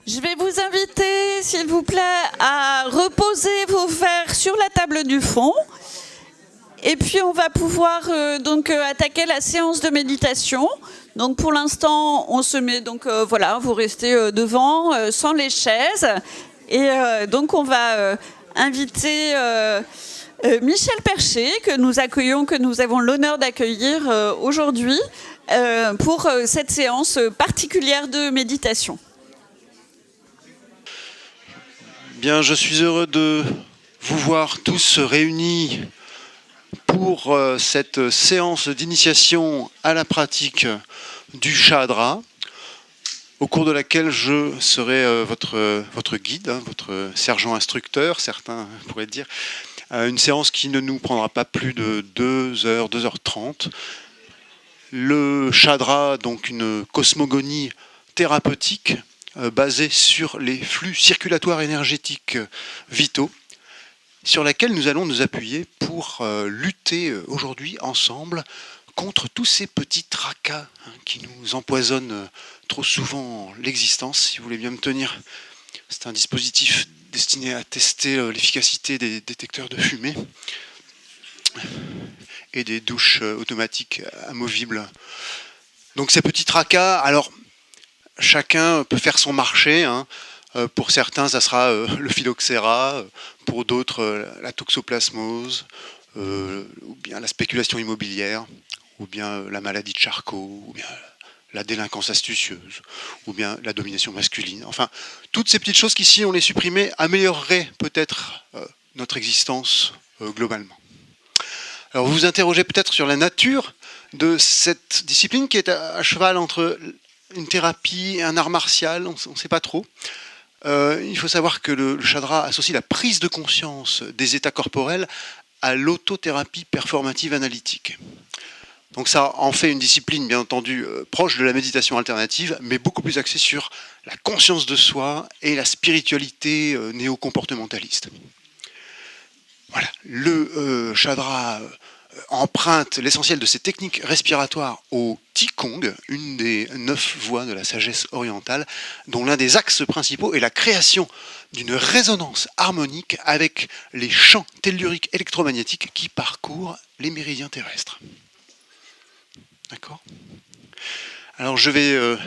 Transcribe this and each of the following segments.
Je vais vous inviter, s'il vous plaît, à reposer vos verres sur la table du fond. Et puis, on va pouvoir attaquer la séance de méditation. Donc, pour l'instant, on se met, voilà, vous restez devant, sans les chaises. Et donc, on va inviter Michel Percher, que nous avons l'honneur d'accueillir aujourd'hui pour cette séance particulière de méditation. Bien, je suis heureux de vous voir tous réunis pour cette séance d'initiation à la pratique du Chadra, au cours de laquelle je serai votre guide, votre sergent instructeur, certains pourraient dire. Une séance qui ne nous prendra pas plus de 2 heures, 2h30. Le Chadra, donc une cosmogonie thérapeutique, basée sur les flux circulatoires énergétiques vitaux, sur laquelle nous allons nous appuyer pour lutter aujourd'hui ensemble contre tous ces petits tracas qui nous empoisonnent trop souvent l'existence. Si vous voulez bien me tenir, c'est un dispositif destiné à tester l'efficacité des détecteurs de fumée et des douches automatiques amovibles. Donc ces petits tracas, alors chacun peut faire son marché. Pour certains, ça sera le phylloxéra, pour d'autres, la toxoplasmose, ou bien la spéculation immobilière, ou bien la maladie de Charcot, ou bien la délinquance astucieuse, ou bien la domination masculine. Enfin, toutes ces petites choses qui, si on les supprimait, amélioreraient peut-être notre existence globalement. Alors vous vous interrogez peut-être sur la nature de cette discipline qui est à cheval entre une thérapie et un art martial, on ne sait pas trop. Il faut savoir que le Chadra associe la prise de conscience des états corporels à l'autothérapie performative analytique. Donc ça en fait une discipline, bien entendu, proche de la méditation alternative, mais beaucoup plus axée sur la conscience de soi et la spiritualité néo-comportementaliste. Voilà, le Chadra emprunte l'essentiel de ses techniques respiratoires au Qigong, une des 9 voies de la sagesse orientale, dont l'un des axes principaux est la création d'une résonance harmonique avec les champs telluriques électromagnétiques qui parcourent les méridiens terrestres. D'accord ? Alors je vais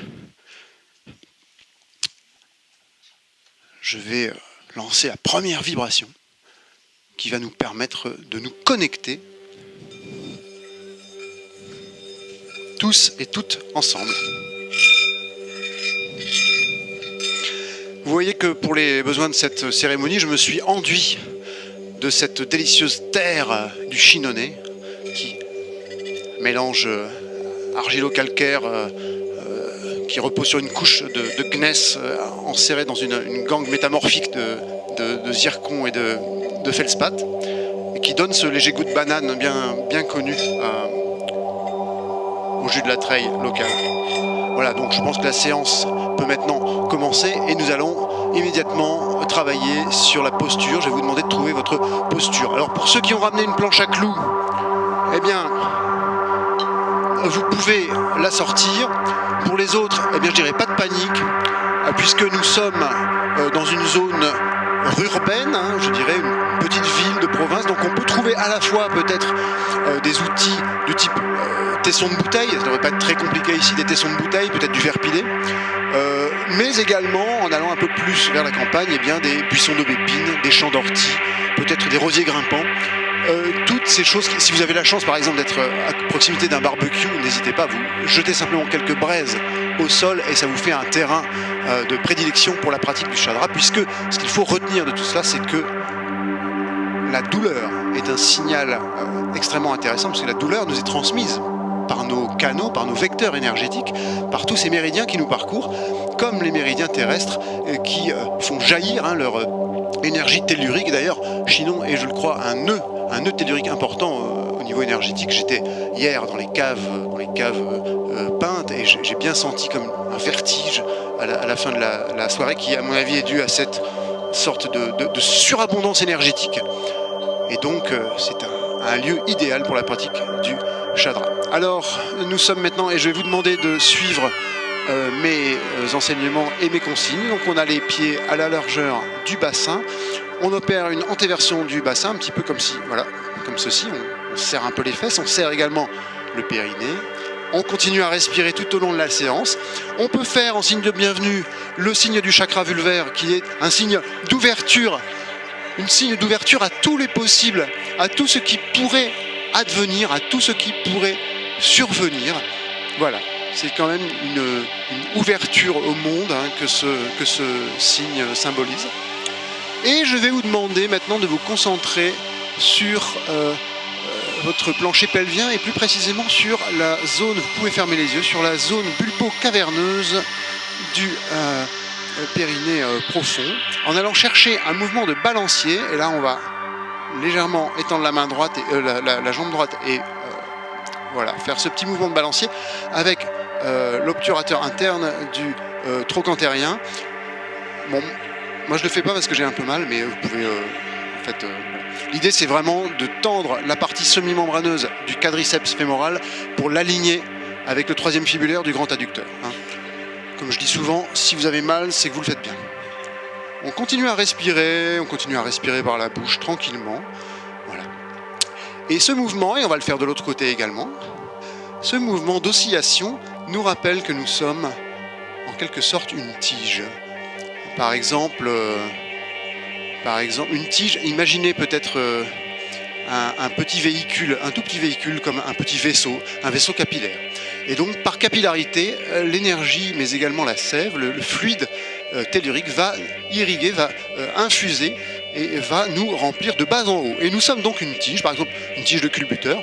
lancer la première vibration qui va nous permettre de nous connecter tous et toutes ensemble. Vous voyez que pour les besoins de cette cérémonie, je me suis enduit de cette délicieuse terre du Chinonais qui mélange argilo-calcaire qui repose sur une couche de gneiss enserrée dans une gangue métamorphique de zircon et de feldspath, et qui donne ce léger goût de banane bien connu au jus de la treille locale. Voilà, donc je pense que la séance peut maintenant commencer et nous allons immédiatement travailler sur la posture. Je vais vous demander de trouver votre posture. Alors pour ceux qui ont ramené une planche à clous, eh bien, vous pouvez la sortir. Pour les autres, eh bien, je dirais pas de panique, puisque nous sommes dans une zone urbaine, je dirais une petite ville de province, donc on peut trouver à la fois peut-être des outils du type tesson de bouteille, ça ne devrait pas être très compliqué ici, des tessons de bouteille, peut-être du verre pilé, mais également, en allant un peu plus vers la campagne, eh bien, des buissons d'aubépines, des champs d'orties, peut-être des rosiers grimpants. Toutes ces choses, si vous avez la chance par exemple d'être à proximité d'un barbecue, n'hésitez pas, vous jetez simplement quelques braises au sol et ça vous fait un terrain de prédilection pour la pratique du Chadra, puisque ce qu'il faut retenir de tout cela, c'est que la douleur est un signal extrêmement intéressant, parce que la douleur nous est transmise par nos canaux, par nos vecteurs énergétiques, par tous ces méridiens qui nous parcourent, comme les méridiens terrestres qui font jaillir leur énergie tellurique. D'ailleurs, Chinon est, je le crois, un nœud tellurique important au niveau énergétique. J'étais hier dans les caves peintes et j'ai bien senti comme un vertige à la fin de la soirée qui, à mon avis, est dû à cette sorte de surabondance énergétique. Et donc, c'est un lieu idéal pour la pratique du Chadra. Alors, nous sommes maintenant, et je vais vous demander de suivre mes enseignements et mes consignes. Donc on a les pieds à la largeur du bassin. On opère une antéversion du bassin, un petit peu comme si, voilà, comme ceci. On serre un peu les fesses, on serre également le périnée. On continue à respirer tout au long de la séance. On peut faire en signe de bienvenue le signe du chakra vulvaire, qui est un signe d'ouverture, un signe d'ouverture à tous les possibles, à tout ce qui pourrait advenir, à tout ce qui pourrait survenir. Voilà, c'est quand même une ouverture au monde que ce signe symbolise. Et je vais vous demander maintenant de vous concentrer sur votre plancher pelvien et plus précisément sur la zone, vous pouvez fermer les yeux, sur la zone bulbo-caverneuse du périnée profond, en allant chercher un mouvement de balancier. Et là on va légèrement étendre la main droite et la jambe droite et voilà, faire ce petit mouvement de balancier avec l'obturateur interne du trochantérien. Bon, moi je le fais pas parce que j'ai un peu mal, mais vous pouvez en fait l'idée c'est vraiment de tendre la partie semi-membraneuse du quadriceps fémoral pour l'aligner avec le troisième fibulaire du grand adducteur. Comme je dis souvent, si vous avez mal, c'est que vous le faites bien. On continue à respirer par la bouche tranquillement. Voilà. Et ce mouvement, et on va le faire de l'autre côté également, ce mouvement d'oscillation nous rappelle que nous sommes en quelque sorte une tige. Par exemple, une tige, imaginez peut-être un petit véhicule, un tout petit véhicule comme un petit vaisseau, un vaisseau capillaire. Et donc par capillarité, l'énergie mais également la sève, le fluide tellurique va irriguer, va infuser et va nous remplir de bas en haut. Et nous sommes donc une tige, par exemple une tige de culbuteur.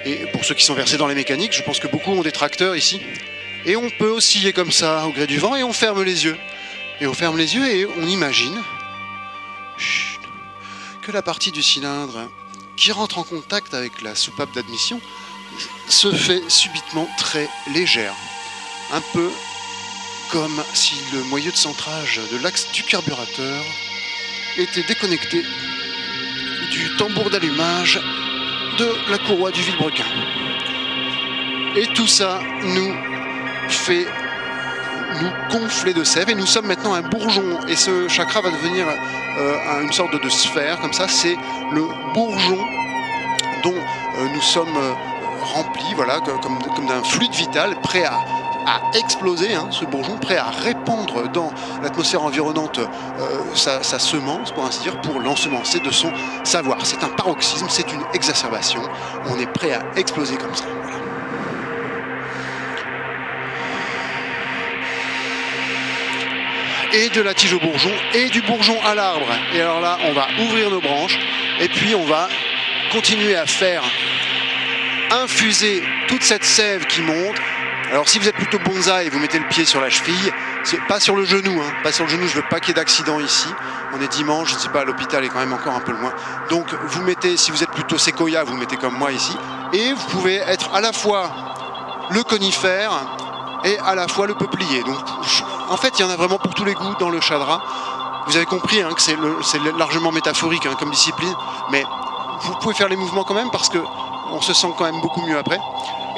Et pour ceux qui sont versés dans les mécaniques, je pense que beaucoup ont des tracteurs ici. Et on peut osciller comme ça au gré du vent et on ferme les yeux. Et on ferme les yeux et on imagine que la partie du cylindre qui rentre en contact avec la soupape d'admission se fait subitement très légère. Un peu comme si le moyeu de centrage de l'axe du carburateur était déconnecté du tambour d'allumage de la courroie du vilebrequin. Et tout ça nous fait nous gonfler de sève et nous sommes maintenant un bourgeon et ce chakra va devenir une sorte de sphère comme ça. C'est le bourgeon dont nous sommes remplis, voilà, comme d'un fluide vital prêt à exploser, ce bourgeon prêt à répandre dans l'atmosphère environnante sa semence, pour ainsi dire, pour l'ensemencer de son savoir. C'est un paroxysme, c'est une exacerbation. On est prêt à exploser comme ça. Voilà. Et de la tige au bourgeon et du bourgeon à l'arbre. Et alors là, on va ouvrir nos branches et puis on va continuer à faire infuser toute cette sève qui monte. Alors si vous êtes plutôt bonsaï et vous mettez le pied sur la cheville, c'est pas sur le genou, pas sur le genou, je veux pas qu'il y ait d'accident ici. On est dimanche, je ne sais pas, l'hôpital est quand même encore un peu loin. Donc vous mettez, si vous êtes plutôt séquoia, vous mettez comme moi ici. Et vous pouvez être à la fois le conifère et à la fois le peuplier. Donc en fait, il y en a vraiment pour tous les goûts dans le chadra. Vous avez compris que c'est largement métaphorique comme discipline, mais vous pouvez faire les mouvements quand même parce que on se sent quand même beaucoup mieux après.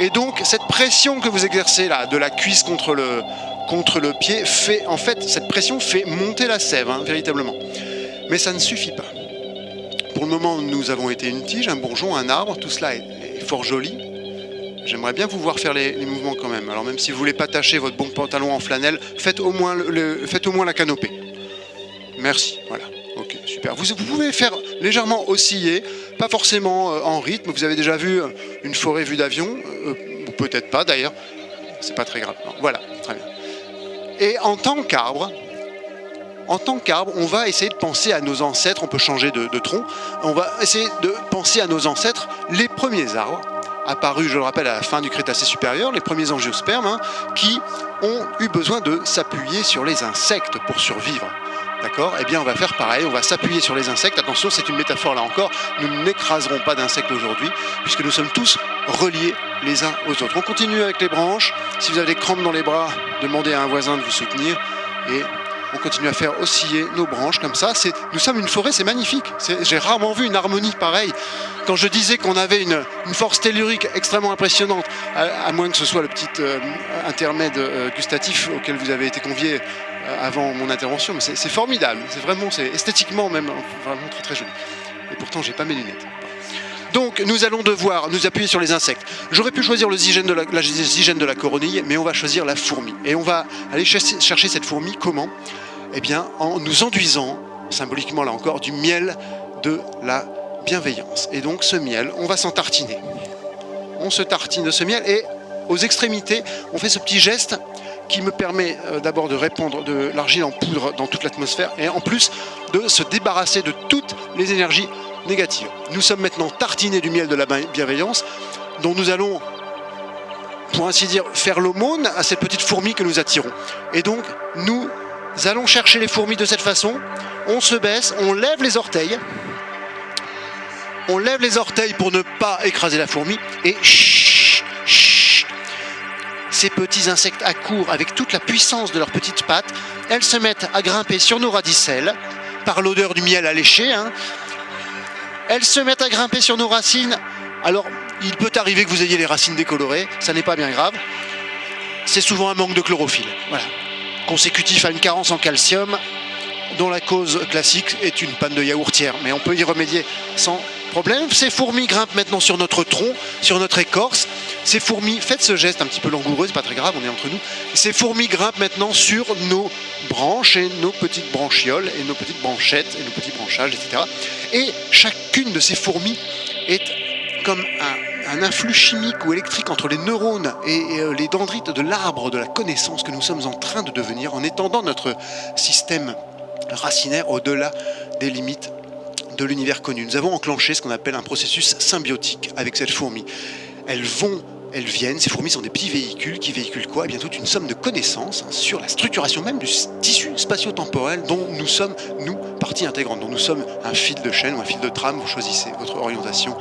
Et donc cette pression que vous exercez là, de la cuisse contre le pied, fait en fait, cette pression fait monter la sève, véritablement. Mais ça ne suffit pas. Pour le moment, nous avons été une tige, un bourgeon, un arbre, tout cela est fort joli. J'aimerais bien vous voir faire les mouvements quand même. Alors même si vous ne voulez pas tacher votre bon pantalon en flanelle, faites au moins la canopée. Merci, voilà. Ok, super. Vous pouvez faire légèrement osciller, pas forcément en rythme. Vous avez déjà vu une forêt vue d'avion, ou peut-être pas d'ailleurs. C'est pas très grave. Non, voilà, très bien. Et en tant qu'arbre, on va essayer de penser à nos ancêtres. On peut changer de tronc. On va essayer de penser à nos ancêtres, les premiers arbres apparus, je le rappelle, à la fin du Crétacé supérieur, les premiers angiospermes, qui ont eu besoin de s'appuyer sur les insectes pour survivre. D'accord ? Eh bien, on va faire pareil, on va s'appuyer sur les insectes. Attention, c'est une métaphore là encore. Nous n'écraserons pas d'insectes aujourd'hui, puisque nous sommes tous reliés les uns aux autres. On continue avec les branches. Si vous avez des crampes dans les bras, demandez à un voisin de vous soutenir. Et on continue à faire osciller nos branches comme ça. Nous sommes une forêt, c'est magnifique. J'ai rarement vu une harmonie pareille. Quand je disais qu'on avait une force tellurique extrêmement impressionnante, à moins que ce soit le petit intermède gustatif auquel vous avez été convié avant mon intervention, mais c'est formidable. C'est esthétiquement même vraiment très très joli. Et pourtant, j'ai pas mes lunettes. Donc nous allons devoir nous appuyer sur les insectes. J'aurais pu choisir la zygène de la coronille, mais on va choisir la fourmi. Et on va aller chercher cette fourmi, comment? Eh bien en nous enduisant, symboliquement là encore, du miel de la bienveillance. Et donc ce miel, on va s'en tartiner. On se tartine de ce miel et aux extrémités, on fait ce petit geste qui me permet d'abord de répandre de l'argile en poudre dans toute l'atmosphère et en plus de se débarrasser de toutes les énergies négatives. Nous sommes maintenant tartinés du miel de la bienveillance dont nous allons, pour ainsi dire, faire l'aumône à cette petite fourmi que nous attirons. Et donc, nous allons chercher les fourmis de cette façon. On se baisse, on lève les orteils. On lève les orteils pour ne pas écraser la fourmi. Et chut, chut, ces petits insectes accourent avec toute la puissance de leurs petites pattes. Elles se mettent à grimper sur nos radicelles par l'odeur du miel alléché, hein. Elles se mettent à grimper sur nos racines. Alors, il peut arriver que vous ayez les racines décolorées, ça n'est pas bien grave. C'est souvent un manque de chlorophylle, voilà. Consécutif à une carence en calcium, dont la cause classique est une panne de yaourtière. Mais on peut y remédier sans problème. Ces fourmis grimpent maintenant sur notre tronc, sur notre écorce. Ces fourmis, faites ce geste un petit peu langoureux, c'est pas très grave, on est entre nous. Ces fourmis grimpent maintenant sur nos branches et nos petites branchioles et nos petites branchettes et nos petits branchages, etc. Et chacune de ces fourmis est comme un influx chimique ou électrique entre les neurones et les dendrites de l'arbre de la connaissance que nous sommes en train de devenir en étendant notre système racinaire au-delà des limites de l'univers connu. Nous avons enclenché ce qu'on appelle un processus symbiotique avec cette fourmi. Elles viennent, ces fourmis sont des petits véhicules qui véhiculent quoi? Eh bien toute une somme de connaissances sur la structuration même du tissu spatio-temporel dont nous sommes, nous, partie intégrante, dont nous sommes un fil de chaîne ou un fil de trame, vous choisissez votre orientation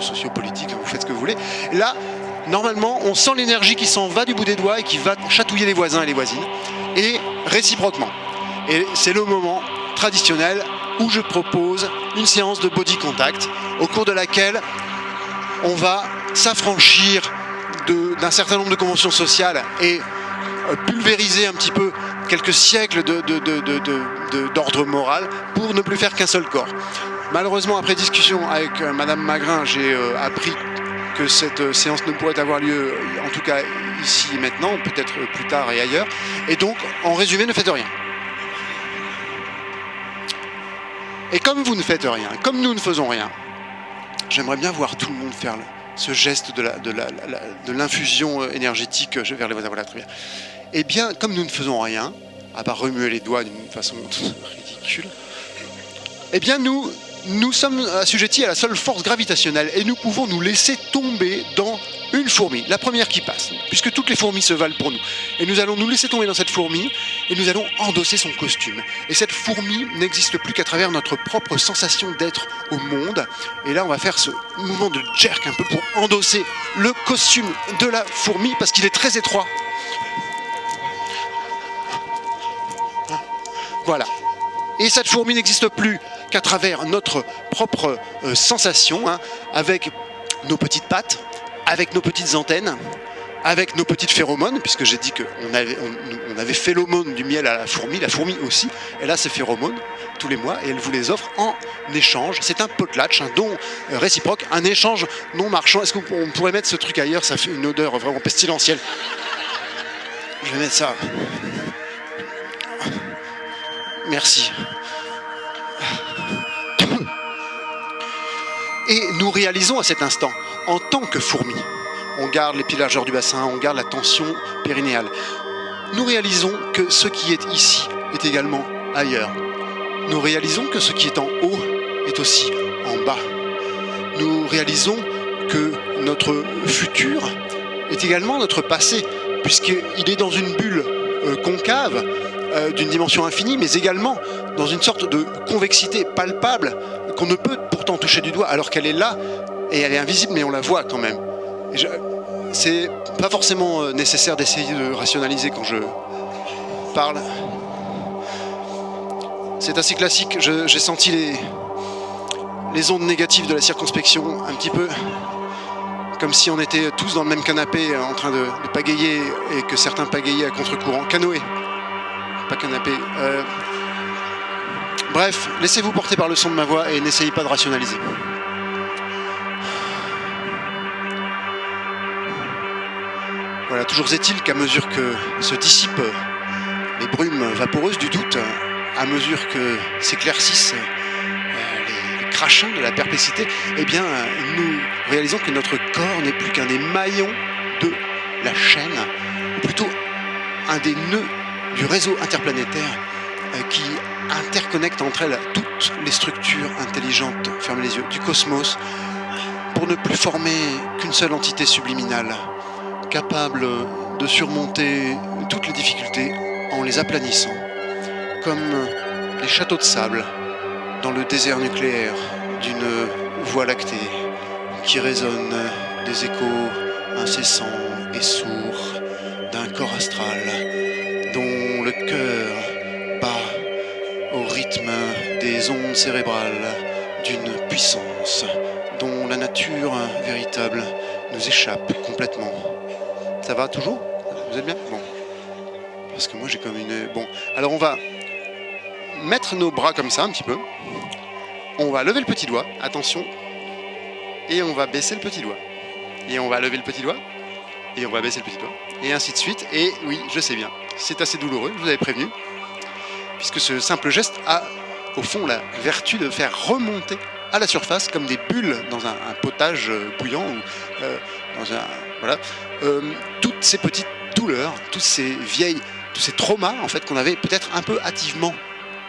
sociopolitique, vous faites ce que vous voulez. Et là, normalement, on sent l'énergie qui s'en va du bout des doigts et qui va chatouiller les voisins et les voisines, et réciproquement. Et c'est le moment traditionnel où je propose une séance de body contact, au cours de laquelle on va s'affranchir d'un certain nombre de conventions sociales et pulvériser un petit peu quelques siècles d'ordre moral pour ne plus faire qu'un seul corps. Malheureusement, après discussion avec Madame Magrin, j'ai appris que cette séance ne pourrait avoir lieu, en tout cas ici et maintenant, peut-être plus tard et ailleurs. Et donc, en résumé, ne faites rien. Et comme vous ne faites rien, comme nous ne faisons rien, j'aimerais bien voir tout le monde faire ce geste de l'infusion énergétique vers les voisins. Voilà, très bien. Eh bien, comme nous ne faisons rien, à part remuer les doigts d'une façon ridicule, eh bien nous sommes assujettis à la seule force gravitationnelle et nous pouvons nous laisser tomber dans une fourmi, la première qui passe, puisque toutes les fourmis se valent pour nous. Et nous allons nous laisser tomber dans cette fourmi et nous allons endosser son costume. Et cette fourmi n'existe plus qu'à travers notre propre sensation d'être au monde. Et là, on va faire ce mouvement de jerk un peu pour endosser le costume de la fourmi parce qu'il est très étroit. Voilà. Et cette fourmi n'existe plus qu'à travers notre propre sensation, hein, avec nos petites pattes, avec nos petites antennes, avec nos petites phéromones, puisque j'ai dit qu'on avait fait l'aumône du miel à la fourmi aussi, elle a ses phéromones tous les mois et elle vous les offre en échange. C'est un potlatch, un don réciproque, un échange non marchand. Est-ce qu'on pourrait mettre ce truc ailleurs? Ça fait une odeur vraiment pestilentielle. Je vais mettre ça. Merci. Et nous réalisons à cet instant, en tant que fourmis, on garde les pieds largeurs du bassin, on garde la tension périnéale. Nous réalisons que ce qui est ici est également ailleurs. Nous réalisons que ce qui est en haut est aussi en bas. Nous réalisons que notre futur est également notre passé, puisqu'il est dans une bulle concave, d'une dimension infinie, mais également dans une sorte de convexité palpable qu'on ne peut pourtant toucher du doigt, alors qu'elle est là, et elle est invisible, mais on la voit quand même. C'est pas forcément nécessaire d'essayer de rationaliser quand je parle. c'est assez classique. J'ai senti les ondes négatives de la circonspection, un petit peu comme si on était tous dans le même canapé en train de pagayer et que certains pagayaient à contre-courant. Canoë, pas canapé. Bref, laissez-vous porter par le son de ma voix et n'essayez pas de rationaliser. Voilà, toujours est-il qu'à mesure que se dissipent les brumes vaporeuses du doute, à mesure que s'éclaircissent les crachins de la perpétuité, eh bien, nous réalisons que notre corps n'est plus qu'un des maillons de la chaîne, ou plutôt un des nœuds du réseau interplanétaire qui interconnecte entre elles toutes les structures intelligentes, fermez les yeux, du cosmos, pour ne plus former qu'une seule entité subliminale, capable de surmonter toutes les difficultés en les aplanissant, comme les châteaux de sable dans le désert nucléaire d'une voie lactée qui résonne des échos incessants et sourds d'un corps astral dont le cœur bat au rythme des ondes cérébrales d'une puissance dont la nature véritable nous échappe complètement. Ça va toujours? Vous êtes bien? Bon. Parce que moi j'ai comme une... Bon, alors on va mettre nos bras comme ça un petit peu. On va lever le petit doigt, attention. Et on va baisser le petit doigt. Et on va lever le petit doigt. Et on va baisser le petit doigt. Et ainsi de suite. Et oui, je sais bien, c'est assez douloureux, je vous avais prévenu. Puisque ce simple geste a au fond la vertu de faire remonter à la surface comme des bulles dans un potage bouillant ou dans un... Voilà. Toutes ces petites douleurs, tous ces traumas en fait qu'on avait peut-être un peu hâtivement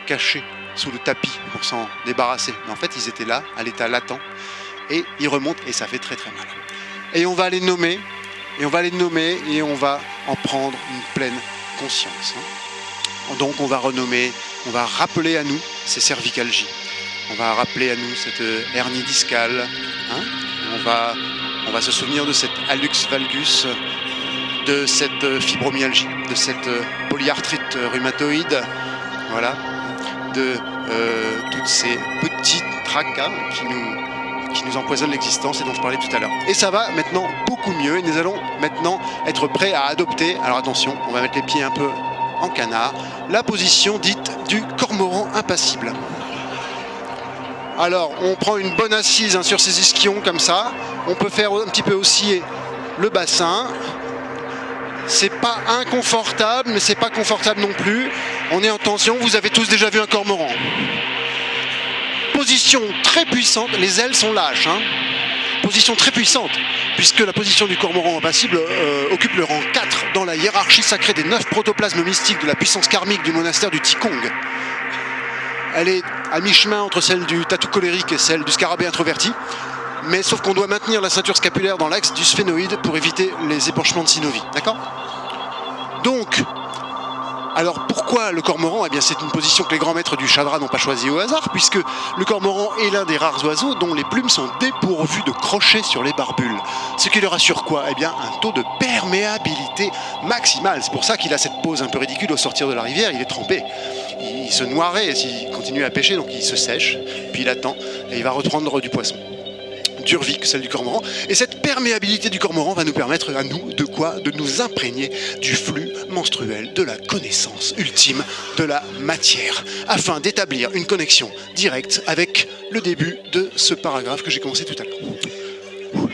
cachés sous le tapis pour s'en débarrasser. Mais en fait, ils étaient là, à l'état latent, et ils remontent et ça fait très très mal. Et on va les nommer, et on va en prendre une pleine conscience. Donc on va renommer, on va rappeler à nous ces cervicalgies. On va rappeler à nous cette hernie discale. On va se souvenir de cette hallux valgus, de cette fibromyalgie, de cette polyarthrite rhumatoïde, voilà, de toutes ces petits tracas qui nous empoisonnent l'existence et dont je parlais tout à l'heure. Et ça va maintenant beaucoup mieux et nous allons maintenant être prêts à adopter, alors attention, on va mettre les pieds un peu en canard, la position dite du cormoran impassible. Alors, on prend une bonne assise sur ces ischions comme ça. On peut faire un petit peu osciller le bassin. C'est pas inconfortable, mais c'est pas confortable non plus. On est en tension. Vous avez tous déjà vu un cormoran. Position très puissante. Les ailes sont lâches. Position très puissante, puisque la position du cormoran impassible occupe le rang 4 dans la hiérarchie sacrée des 9 protoplasmes mystiques de la puissance karmique du monastère du Qigong. Elle est à mi-chemin entre celle du tatou colérique et celle du scarabée introverti. Mais sauf qu'on doit maintenir la ceinture scapulaire dans l'axe du sphénoïde pour éviter les épanchements de synovie. D'accord? Donc, alors pourquoi le cormoran? Eh bien c'est une position que les grands maîtres du Chadra n'ont pas choisie au hasard, puisque le cormoran est l'un des rares oiseaux dont les plumes sont dépourvues de crochets sur les barbules. Ce qui leur assure quoi? Eh bien un taux de perméabilité maximal. C'est pour ça qu'il a cette pose un peu ridicule au sortir de la rivière, il est trempé. Il se noierait s'il continue à pêcher, donc il se sèche, puis il attend, et il va reprendre du poisson. Dure vie que celle du cormoran. Et cette perméabilité du cormoran va nous permettre à nous de quoi? De nous imprégner du flux menstruel, de la connaissance ultime de la matière, afin d'établir une connexion directe avec le début de ce paragraphe que j'ai commencé tout à l'heure.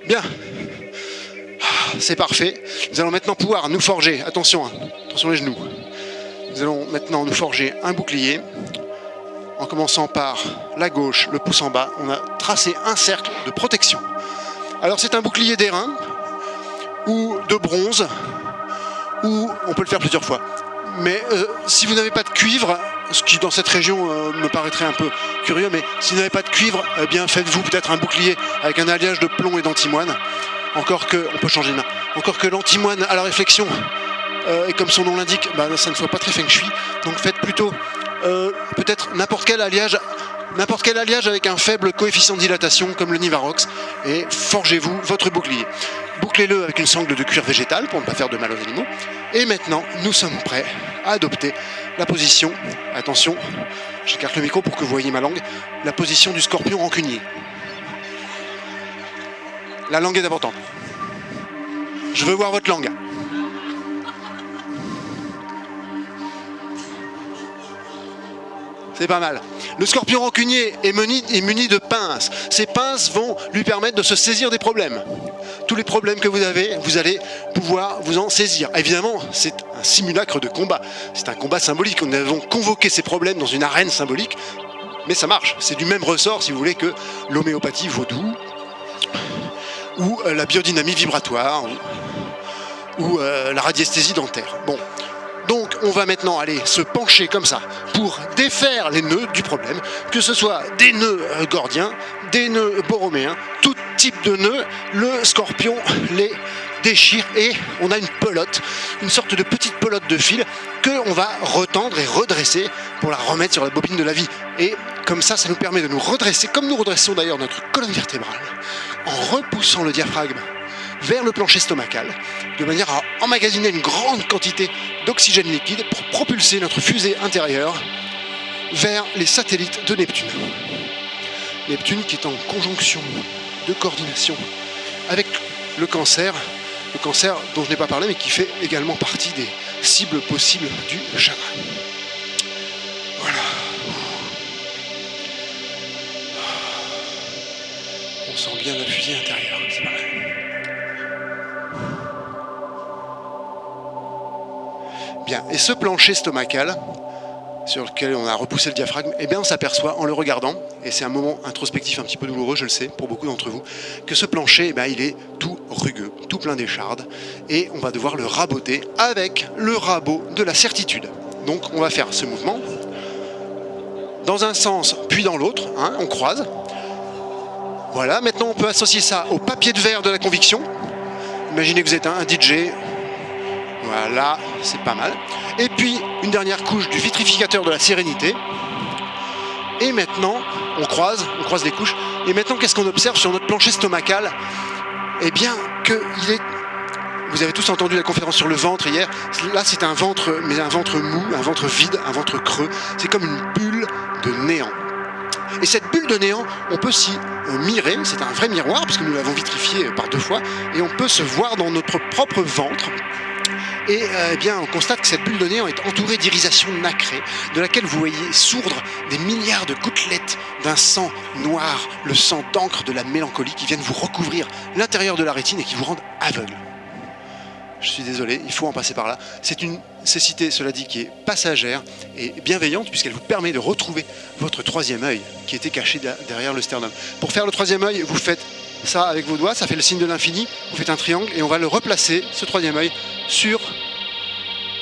Bien. C'est parfait. Nous allons maintenant pouvoir nous forger, attention les genoux. Nous allons maintenant nous forger un bouclier. En commençant par la gauche, le pouce en bas, on a tracé un cercle de protection. Alors c'est un bouclier d'airain ou de bronze, ou on peut le faire plusieurs fois. Mais si vous n'avez pas de cuivre, ce qui dans cette région me paraîtrait un peu curieux, mais si vous n'avez pas de cuivre, eh bien faites-vous peut-être un bouclier avec un alliage de plomb et d'antimoine. Encore que, on peut changer de main, encore que l'antimoine à la réflexion, et comme son nom l'indique, ça ne soit pas très feng shui, donc faites plutôt peut-être n'importe quel alliage avec un faible coefficient de dilatation comme le Nivarox, et forgez-vous votre bouclier. bouclez-le avec une sangle de cuir végétal pour ne pas faire de mal aux animaux. Et maintenant, nous sommes prêts à adopter la position, attention, j'écarte le micro pour que vous voyez ma langue, la position du scorpion rancunier. La langue est importante. Je veux voir votre langue. C'est pas mal. Le scorpion rancunier est muni de pinces. Ces pinces vont lui permettre de se saisir des problèmes. Tous les problèmes que vous avez, vous allez pouvoir vous en saisir. Évidemment, c'est un simulacre de combat. C'est un combat symbolique. Nous avons convoqué ces problèmes dans une arène symbolique. Mais ça marche. C'est du même ressort, si vous voulez, que l'homéopathie vaudou, ou la biodynamie vibratoire, ou la radiesthésie dentaire. Bon. Donc on va maintenant aller se pencher comme ça pour défaire les nœuds du problème, que ce soit des nœuds gordiens, des nœuds borroméens, tout type de nœuds, le scorpion les déchire et on a une pelote, une sorte de petite pelote de fil qu'on va retendre et redresser pour la remettre sur la bobine de la vie. Et comme ça nous permet de nous redresser, comme nous redressons d'ailleurs notre colonne vertébrale, en repoussant le diaphragme vers le plancher stomacal, de manière à emmagasiner une grande quantité d'oxygène liquide pour propulser notre fusée intérieure vers les satellites de Neptune. Neptune qui est en conjonction de coordination avec le cancer dont je n'ai pas parlé mais qui fait également partie des cibles possibles du chakra. Voilà. On sent bien la fusée intérieure, c'est pas mal. Bien, et ce plancher stomacal sur lequel on a repoussé le diaphragme, eh bien on s'aperçoit en le regardant, et c'est un moment introspectif un petit peu douloureux, je le sais, pour beaucoup d'entre vous, que ce plancher, eh bien, il est tout rugueux, tout plein d'échardes, et on va devoir le raboter avec le rabot de la certitude. Donc on va faire ce mouvement, dans un sens puis dans l'autre, hein, on croise. Voilà, maintenant on peut associer ça au papier de verre de la conviction. Imaginez que vous êtes un DJ. Voilà, c'est pas mal. Et puis, une dernière couche du vitrificateur de la sérénité. Et maintenant, on croise les couches. Et maintenant, qu'est-ce qu'on observe sur notre plancher stomacal? Eh bien, qu'il est... Vous avez tous entendu la conférence sur le ventre hier. Là, c'est un ventre, mais un ventre mou, un ventre vide, un ventre creux. C'est comme une bulle de néant. Et cette bulle de néant, on peut s'y mirer. C'est un vrai miroir, puisque nous l'avons vitrifié par 2 fois. Et on peut se voir dans notre propre ventre. Et eh bien, on constate que cette bulle de néant est entourée d'irisations nacrées, de laquelle vous voyez sourdre des milliards de gouttelettes d'un sang noir, le sang d'encre de la mélancolie qui viennent vous recouvrir l'intérieur de la rétine et qui vous rendent aveugle. Je suis désolé, il faut en passer par là. C'est une cécité, cela dit, qui est passagère et bienveillante puisqu'elle vous permet de retrouver votre 3e œil qui était caché derrière le sternum. Pour faire le 3e œil, vous faites ça avec vos doigts, ça fait le signe de l'infini, vous faites un triangle et on va le replacer, ce 3e œil, sur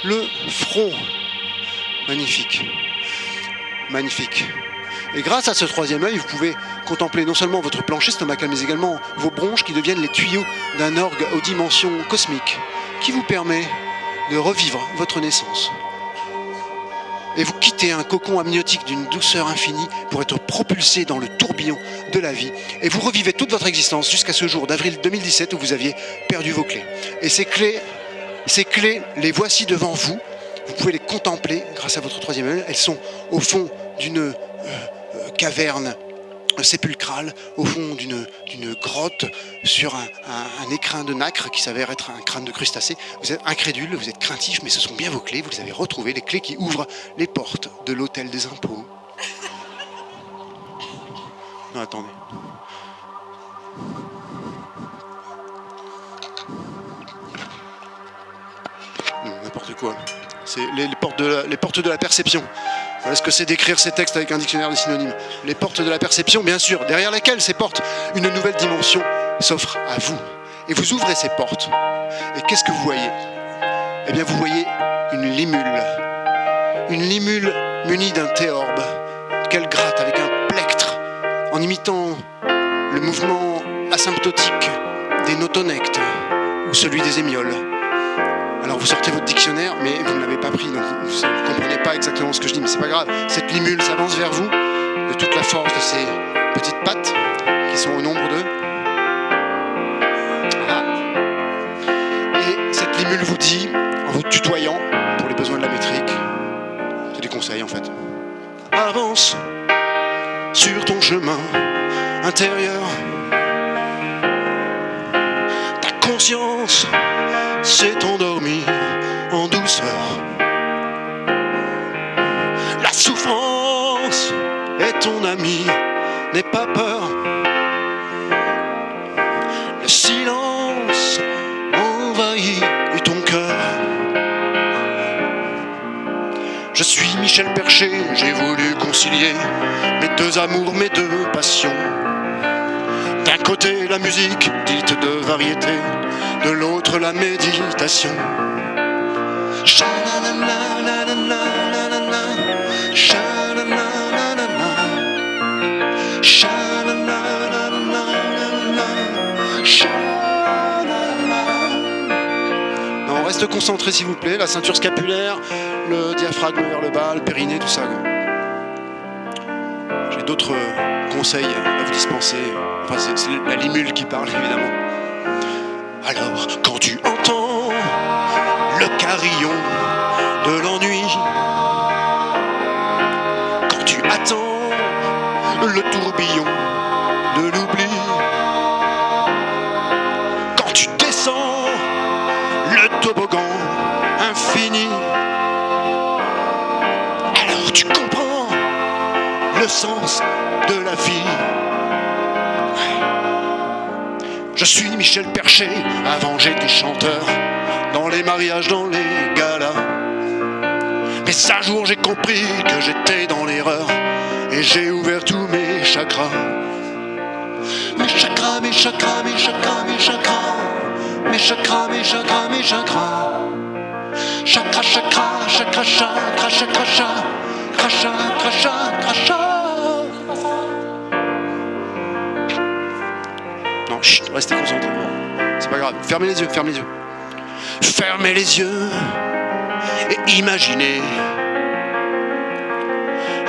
le front. Magnifique. Magnifique. Et grâce à ce 3e œil, vous pouvez contempler non seulement votre plancher stomacal, mais également vos bronches qui deviennent les tuyaux d'un orgue aux dimensions cosmiques, qui vous permet de revivre votre naissance. Et vous quittez un cocon amniotique d'une douceur infinie pour être propulsé dans le tourbillon de la vie. Et vous revivez toute votre existence jusqu'à ce jour d'avril 2017 où vous aviez perdu vos clés. Et ces clés, les voici devant vous. Vous pouvez les contempler grâce à votre 3e œil. Elles sont au fond d'une caverne sépulcrale, au fond d'une grotte, sur un écrin de nacre qui s'avère être un crâne de crustacé. Vous êtes incrédule, vous êtes craintif, mais ce sont bien vos clés. Vous les avez retrouvées, les clés qui ouvrent les portes de l'hôtel des impôts. Non, attendez. Non, n'importe quoi. C'est les portes de la perception. Voilà ce que c'est d'écrire ces textes avec un dictionnaire de synonymes. Les portes de la perception, bien sûr, derrière lesquelles ces portes, une nouvelle dimension s'offre à vous. Et vous ouvrez ces portes. Et qu'est-ce que vous voyez? Eh bien, vous voyez une limule. Une limule munie d'un théorbe qu'elle gratte avec un plectre en imitant le mouvement asymptotique des notonectes ou celui des hémioles. Alors vous sortez votre dictionnaire, mais vous ne l'avez pas pris, donc vous ne comprenez pas exactement ce que je dis, mais c'est pas grave. Cette limule s'avance vers vous, de toute la force de ses petites pattes, qui sont au nombre de... allez-y en vous tutoyant pour les besoins de la métrique. C'est des conseils en fait. Avance sur ton chemin intérieur. Ta conscience s'est endormie en douceur. La souffrance est ton ami, n'aie pas peur. Le silence envahit ton cœur. Je suis Michel Percher, j'ai voulu concilier mes deux amours, mes deux passions. D'un côté la musique dite de variété, de l'autre la méditation. Non, reste concentré s'il vous plaît, la ceinture scapulaire, le diaphragme vers le bas, le périnée, tout ça. J'ai d'autres conseils à vous dispenser. Enfin, c'est la limule qui parle, évidemment. Alors, quand tu entends le carillon de l'ennui, quand tu attends le tourbillon de l'oubli, quand tu descends le toboggan infini, alors tu comprends le sens de la vie. Je suis Michel Percher, avant j'étais chanteur, dans les mariages, dans les galas. Mais un jour j'ai compris que j'étais dans l'erreur, et j'ai ouvert tous mes chakras. Mes chakras, mes chakras, mes chakras, mes chakras. Mes chakras, mes chakras, mes chakras. Chakra, chakra, chakra, chakra, chakra, chakra, chakra, chakra, chakra. Non, chut, restez concentrés. C'est pas grave. Fermez les yeux, fermez les yeux. Fermez les yeux et imaginez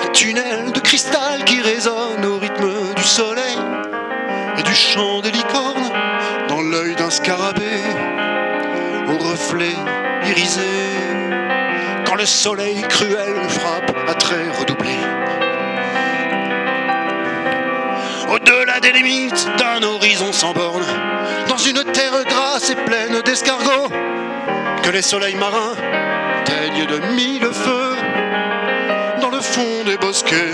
un tunnel de cristal qui résonne au rythme du soleil et du chant des licornes dans l'œil d'un scarabée au reflet irisé quand le soleil cruel frappe à traits redoublés. Au-delà des limites d'un horizon sans bornes, dans une terre grasse et pleine d'escargots, que les soleils marins teignent de mille feux dans le fond des bosquets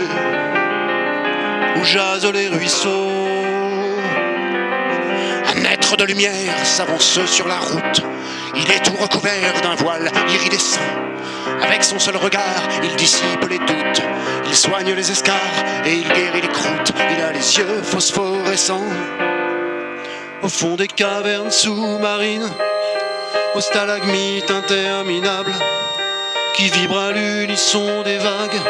où jasent les ruisseaux. Un être de lumière s'avance sur la route, il est tout recouvert d'un voile iridescent. Avec son seul regard, il dissipe les doutes, il soigne les escarres et il guérit les croûtes. Il a les yeux phosphorescents au fond des cavernes sous-marines, aux stalagmites interminables qui vibrent à l'unisson des vagues,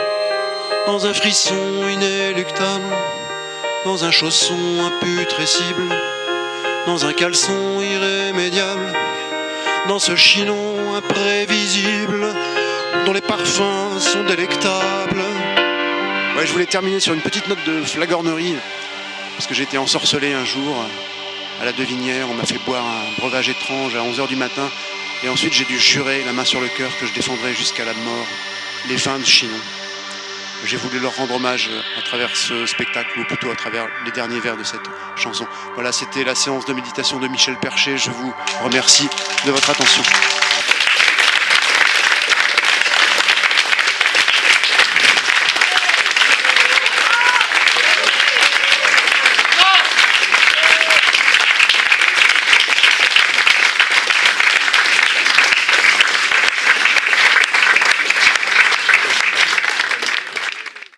dans un frisson inéluctable, dans un chausson imputrescible, dans un caleçon irrémédiable, dans ce chinon imprévisible dont les parfums sont délectables. Ouais, je voulais terminer sur une petite note de flagornerie parce que j'ai été ensorcelé un jour à la Devinière. On m'a fait boire un breuvage étrange à 11h du matin et ensuite j'ai dû jurer, la main sur le cœur, que je défendrais jusqu'à la mort les vins de Chinon. J'ai voulu leur rendre hommage à travers ce spectacle, ou plutôt à travers les derniers vers de cette chanson. Voilà, c'était la séance de méditation de Michel Percher. Je vous remercie de votre attention.